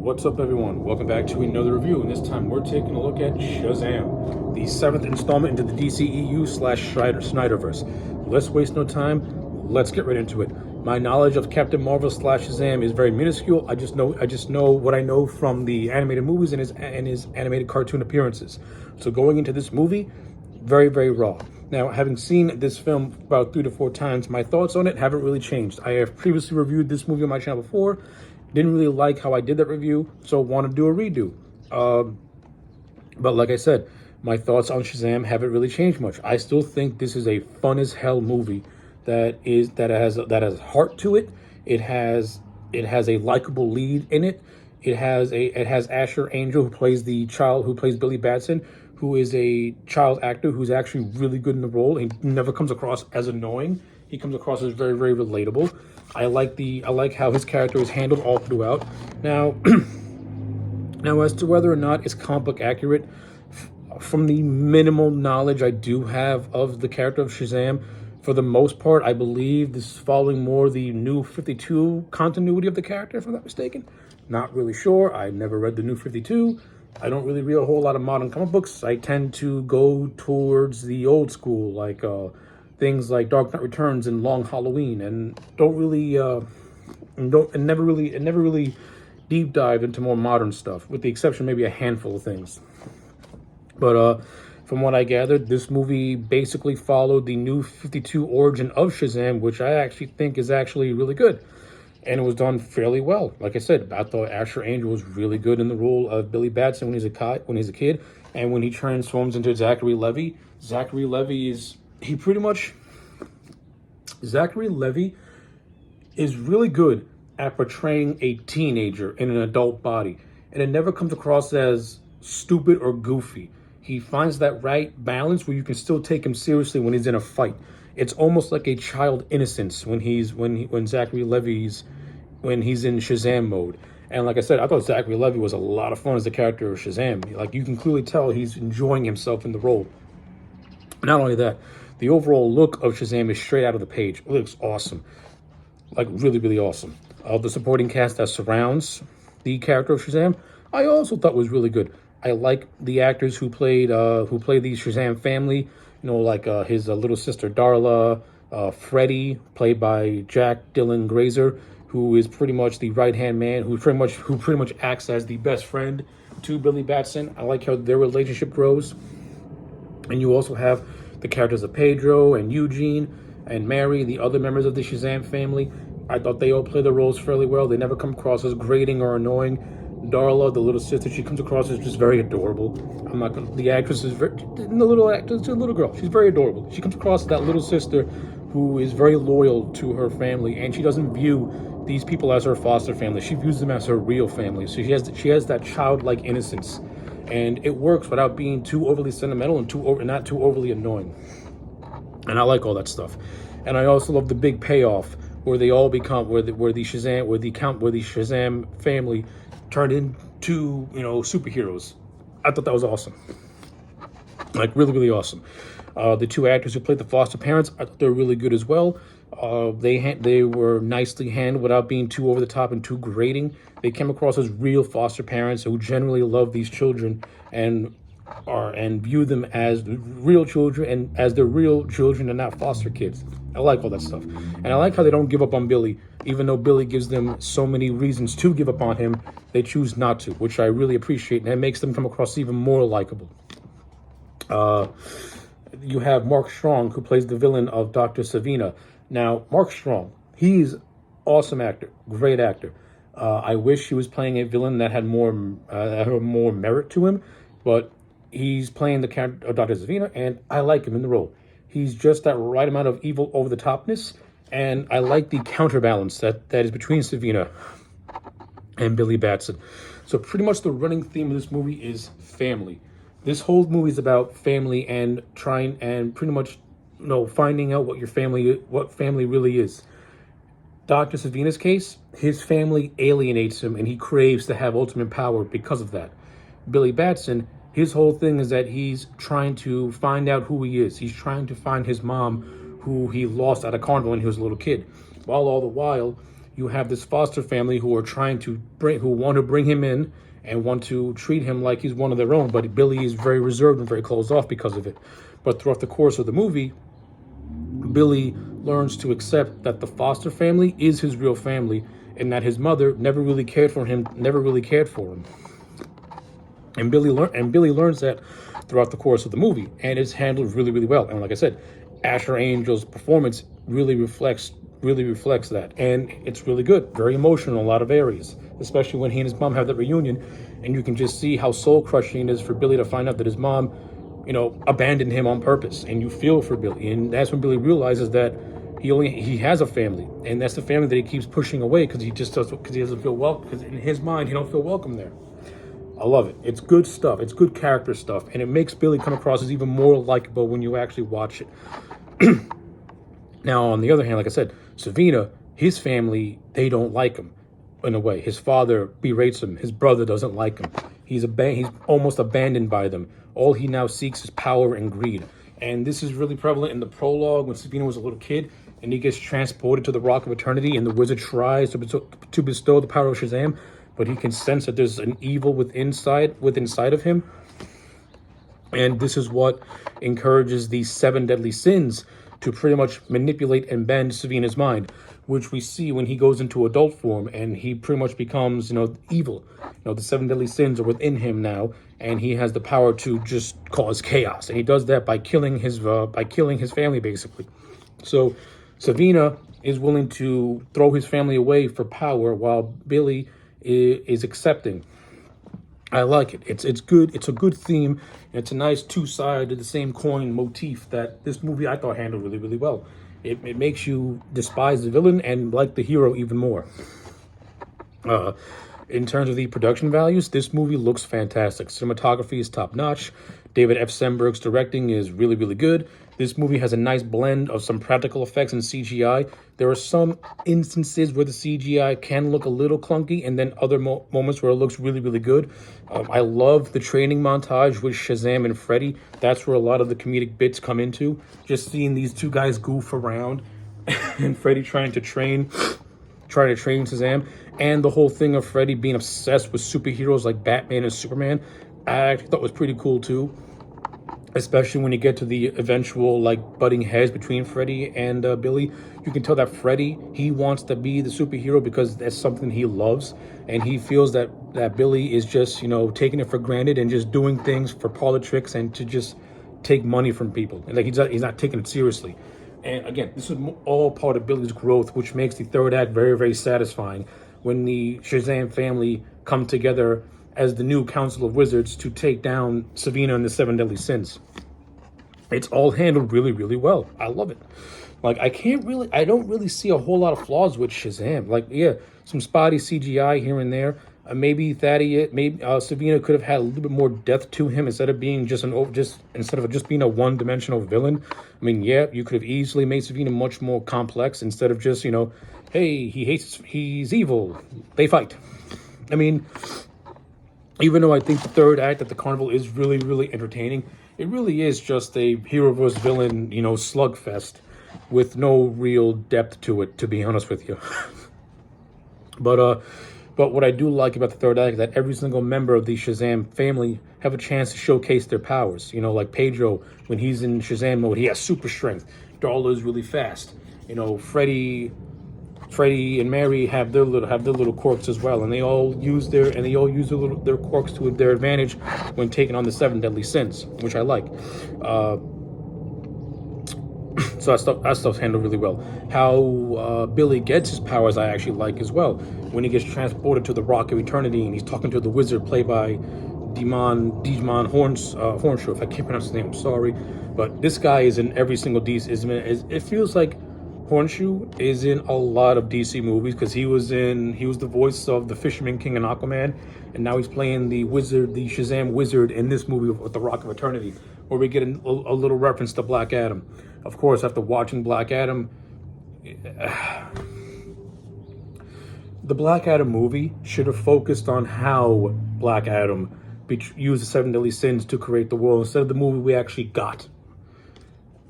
What's up, everyone? Welcome back to another review, and this time we're taking a look at Shazam, the 7th installment into the DCEU slash Snyderverse. Let's waste no time. Let's get right into it. My knowledge of Captain Marvel slash Shazam is very minuscule. I just know what I know from the animated movies and his animated cartoon appearances. So going into this movie, very, very raw. Now, having seen this film about 3 to 4 times, my thoughts on it haven't really changed. I have previously reviewed this movie on my channel before. Didn't really like how I did that review, so want to do a redo. But like I said, my thoughts on Shazam haven't really changed much. I still think this is a fun as hell movie that has heart to it. It has a likable lead in it. It has Asher Angel, who plays Billy Batson, who is a child actor who's actually really good in the role. He never comes across as annoying. He comes across as very, very relatable. I like how his character is handled all throughout. Now, as to whether or not it's comic book accurate, from the minimal knowledge I do have of the character of Shazam, for the most part, I believe this is following more the New 52 continuity of the character, if I'm not mistaken. Not really sure. I never read the New 52. I don't really read a whole lot of modern comic books. I tend to go towards the old school, like things like Dark Knight Returns and Long Halloween, and never really deep dive into more modern stuff, with the exception maybe a handful of things. But from what I gathered, this movie basically followed the New 52 origin of Shazam, which I actually think is actually really good. And it was done fairly well. Like I said, I thought Asher Angel was really good in the role of Billy Batson when he's a kid, and when he transforms into Zachary Levi. Zachary Levi is really good at portraying a teenager in an adult body, and it never comes across as stupid or goofy. He finds that right balance where you can still take him seriously when he's in a fight. It's almost like a child innocence when Zachary Levi's when he's in Shazam mode. And like I said, I thought Zachary Levi was a lot of fun as the character of Shazam. Like, you can clearly tell he's enjoying himself in the role. Not only that, the overall look of Shazam is straight out of the page. It looks awesome. Like, really, really awesome. The supporting cast that surrounds the character of Shazam, I also thought was really good. I like the actors who played the Shazam family. You know, like his little sister Darla, Freddie, played by Jack Dylan Grazer, who is pretty much the right-hand man, who pretty much acts as the best friend to Billy Batson. I like how their relationship grows. And you also have the characters of Pedro and Eugene and Mary, the other members of the Shazam family. I thought they all play their roles fairly well. They never come across as grating or annoying. Darla, the little sister, she comes across as just very adorable. The actress is the little girl. She's very adorable. She comes across as that little sister who is very loyal to her family, and she doesn't view these people as her foster family. She views them as her real family. So she has that childlike innocence, and it works without being too overly sentimental and not too overly annoying. And I like all that stuff. And I also love the big payoff where they all become where the Shazam family turned into, superheroes. I thought that was awesome. Like, really, really awesome. The two actors who played the foster parents, I thought they were really good as well. They were nicely handled without being too over the top and too grating. They came across as real foster parents who generally love these children and view them as real children and as their real children and not foster kids. I like all that stuff. And I like how they don't give up on Billy. Even though Billy gives them so many reasons to give up on him, they choose not to, which I really appreciate, and it makes them come across even more likable. You have Mark Strong, who plays the villain of Dr. Savina. Now, Mark Strong, he's awesome actor, great actor. I wish he was playing a villain that had more merit to him, but he's playing the character of Dr. Savina, and I like him in the role. He's just that right amount of evil over the topness, and I like the counterbalance that is between Savina and Billy Batson. So pretty much the running theme of this movie is family. This whole movie is about family and pretty much, finding out what family really is. Dr. Savina's case, his family alienates him and he craves to have ultimate power because of that. Billy Batson, his whole thing is that he's trying to find out who he is. He's trying to find his mom, who he lost at a carnival when he was a little kid. While all the while, you have this foster family who are who want to bring him in and want to treat him like he's one of their own, but Billy is very reserved and very closed off because of it. But throughout the course of the movie, Billy learns to accept that the foster family is his real family and that his mother never really cared for him. And Billy learns that throughout the course of the movie, and it's handled really, really well. And like I said, Asher Angel's performance really reflects that, and it's really good, very emotional in a lot of areas, especially when he and his mom have that reunion, and you can just see how soul crushing it is for Billy to find out that his mom, abandoned him on purpose, and you feel for Billy, and that's when Billy realizes that he has a family, and that's the family that he keeps pushing away because he doesn't feel welcome, because in his mind he don't feel welcome there. I love it. It's good stuff. It's good character stuff, and it makes Billy come across as even more likable when you actually watch it. Now, on the other hand, like I said, Savina, his family, they don't like him in a way. His father berates him. His brother doesn't like him. He's almost abandoned by them. All he now seeks is power and greed. And this is really prevalent in the prologue when Savina was a little kid and he gets transported to the Rock of Eternity and the wizard tries to bestow the power of Shazam, but he can sense that there's an evil within inside of him. And this is what encourages these 7 deadly sins to pretty much manipulate and bend Savina's mind, which we see when he goes into adult form and he pretty much becomes, evil. The 7 deadly sins are within him now, and he has the power to just cause chaos. And he does that by killing his family, basically. So Savina is willing to throw his family away for power while Billy is accepting. I like it. It's good. It's a good theme. And it's a nice two-sided, the same coin motif that this movie I thought handled really, really well. It makes you despise the villain and like the hero even more. In terms of the production values, this movie looks fantastic. Cinematography is top-notch. David F. Sandberg's directing is really, really good. This movie has a nice blend of some practical effects and CGI. There are some instances where the CGI can look a little clunky, and then other moments where it looks really, really good. I love the training montage with Shazam and Freddy. That's where a lot of the comedic bits come into. Just seeing these two guys goof around and Freddy trying to train Shazam, and the whole thing of Freddy being obsessed with superheroes like Batman and Superman, I actually thought was pretty cool too. Especially when you get to the eventual butting heads between Freddy and Billy. You can tell that Freddy, he wants to be the superhero because that's something he loves, and he feels that Billy is just taking it for granted and just doing things for politics and to just take money from people, and he's not taking it seriously. And again, this is all part of Billy's growth, which makes the third act very, very satisfying when the Shazam family come together as the new Council of Wizards to take down Savina and the 7 deadly sins. It's all handled really, really well. I love it. I don't really see a whole lot of flaws with Shazam. Some spotty CGI here and there. Maybe Savina could have had a little bit more depth to him instead of being just being a one-dimensional villain. I mean, yeah, you could have easily made Savina much more complex instead of just, hey, he's evil, they fight. I mean, even though I think the third act at the carnival is really, really entertaining, it really is just a hero versus villain, slugfest with no real depth to it, to be honest with you. But what I do like about the third act is that every single member of the Shazam family have a chance to showcase their powers. Like Pedro, when he's in Shazam mode, he has super strength. Darla is really fast. Freddy and Mary have their little quirks as well, and they all use their quirks to their advantage when taking on the 7 deadly sins, which I like. So that stuff's handled really well. How Billy gets his powers, I actually like as well. When he gets transported to the Rock of Eternity and he's talking to the wizard played by Demon Hornschuff. I can't pronounce his name. I'm sorry, but this guy is in every single DC. It feels like Hornschuh is in a lot of DC movies because he was the voice of the Fisherman King and Aquaman, and now he's playing the Shazam wizard in this movie with the Rock of Eternity, where we get a little reference to Black Adam. Of course, after watching Black Adam, the Black Adam movie should have focused on how Black Adam used the 7 deadly sins to create the world instead of the movie we actually got.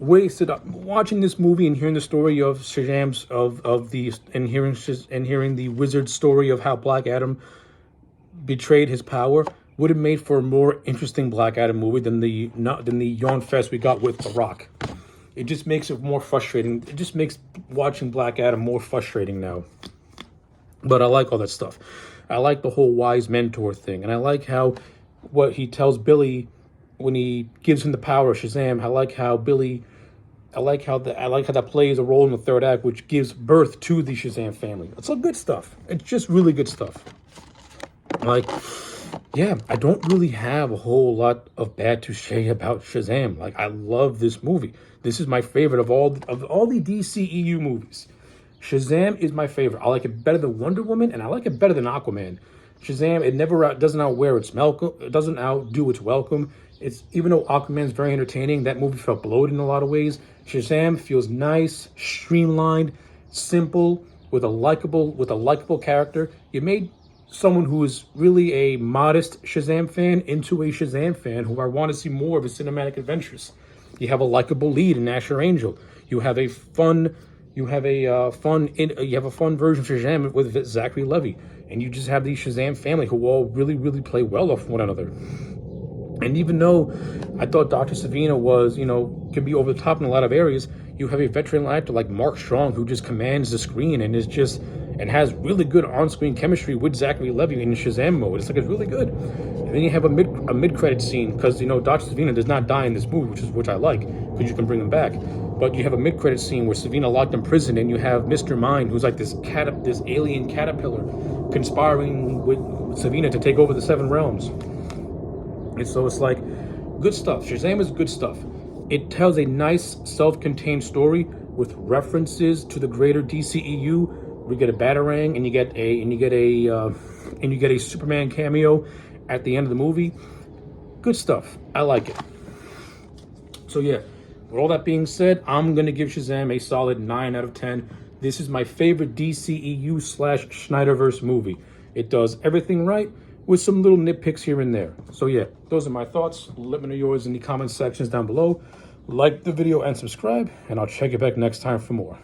wasted watching this movie and hearing the story of Shazam's of the and hearing the wizard's story of how Black Adam betrayed his power would have made for a more interesting Black Adam movie than the yawn fest we got with The Rock. It just makes it more frustrating. It just makes watching Black Adam more frustrating now. But I like all that stuff. I like the whole wise mentor thing, and I like how what he tells Billy when he gives him the power of Shazam. I like how that plays a role in the third act, which gives birth to the Shazam family. It's all good stuff. It's just really good stuff. Like, yeah, I don't really have a whole lot of bad to say about Shazam. Like, I love this movie. This is my favorite of all the DCEU movies. Shazam is my favorite. I like it better than Wonder Woman, and I like it better than Aquaman. Shazam, it doesn't outwear its welcome. It doesn't outdo its welcome. It's even though Aquaman's very entertaining, that movie felt bloated in a lot of ways. Shazam feels nice, streamlined, simple, with a likable character. You made someone who is really a modest Shazam fan into a Shazam fan who I want to see more of his cinematic adventures. You have a likable lead in Asher Angel. You have a fun version of Shazam with Zachary Levi, and you just have the Shazam family who all really, really play well off one another. And even though I thought Dr. Savina was, could be over the top in a lot of areas, you have a veteran actor like Mark Strong who just commands the screen and has really good on-screen chemistry with Zachary Levi in Shazam mode. It's really good. And then you have a mid-credit scene because Dr. Savina does not die in this movie, which I like because you can bring him back. But you have a mid-credit scene where Savina locked in prison, and you have Mr. Mind, who's like this alien caterpillar, conspiring with Savina to take over the Seven Realms. And so it's like good stuff. Shazam is good stuff. It tells a nice self-contained story with references to the greater DCEU. We get a Batarang, and you get a Superman cameo at the end of the movie. Good stuff. I like it. So yeah, with all that being said, I'm gonna give Shazam a solid 9 out of 10. This is my favorite DCEU / Synderverse movie. It does everything right, with some little nitpicks here and there. So yeah, those are my thoughts. Let me know yours in the comment sections down below. Like the video and subscribe, and I'll check you back next time for more.